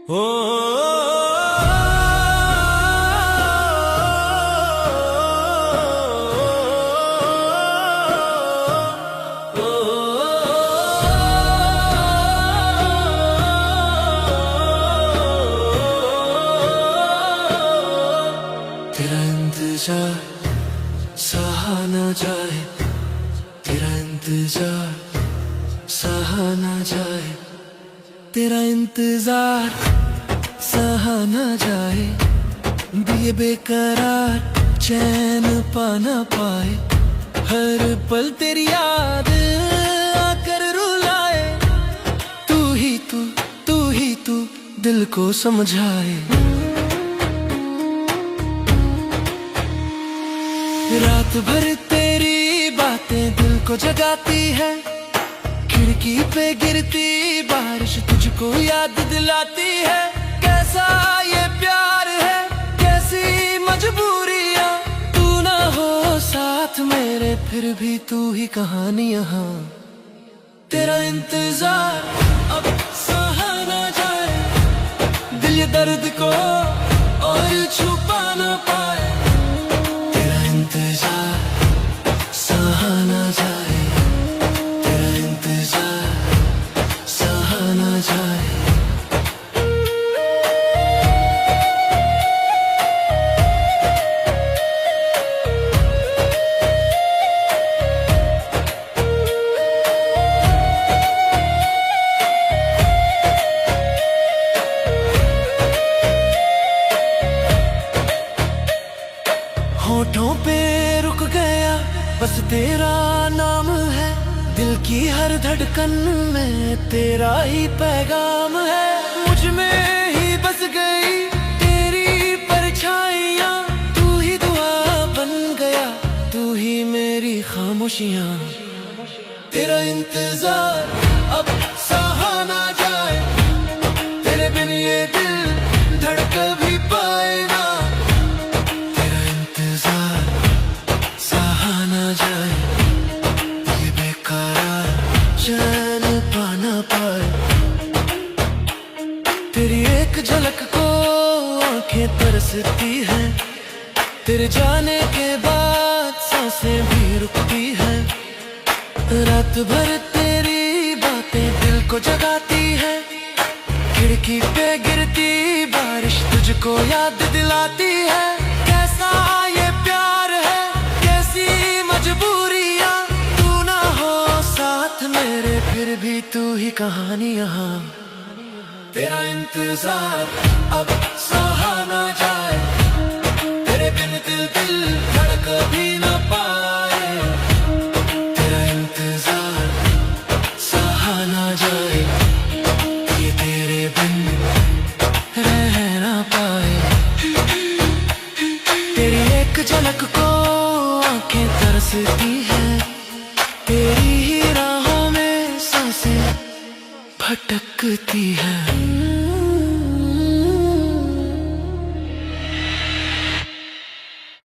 हो तेरा इंतजार सहा न जाए, तेरा इंतजार सहा न जाए, तेरा इंतजार सहा न जाए। दिए बेकरार चैन पा न पाए, हर पल तेरी याद आकर रुलाए। तू ही तू दिल को समझाए। रात भर तेरी बातें दिल को जगाती है, खिड़की पे गिरती बारिश तुझको याद दिलाती है। कैसा ये प्यार है, कैसी मजबूरियां, तू ना हो साथ मेरे फिर भी तू ही कहानी यहाँ। तेरा इंतजार अब सहा ना जाए, दिल ये दर्द को और छुपा ना पाए। तेरा इंतजार सहा ना जाए, तेरा इंतजार सहा ना जाए। होठों पे रुक गया बस तेरा नाम है, दिल की हर धड़कन में तेरा ही पैगाम है। मुझ में ही बस गई तेरी परछाइयाँ, तू ही दुआ बन गया, तू ही मेरी खामोशियाँ। तेरा इंतजार अब सहा ना जाए, तेरे बिन ये दिल धड़क भी पाए ना। तेरा इंतजार सहा ना जाए, ये बेकरार चैन पा ना पाए। तेरी एक झलक को आंखें तरसती हैं, तेरे जाने के बाद सांसें भी रुकती हैं। रात भर तेरी बातें दिल को जगाती है, खिड़की पे गिरती बारिश तुझको याद दिलाती है। कैसा ये प्यार है, कैसी मजबूरियां, तू ना हो साथ मेरे फिर भी तू ही कहानी यहाँ। तेरा इंतजार अब सहा ना जाए, तेरे बिन दिल धड़क भी ना पाए। तेरा इंतजार सहा ना जाए, ये तेरे बिन रह ना पाए। तेरी एक झलक को आंखें तरसती हैं, तेरी ही राहों में सांसें भटकती हैं।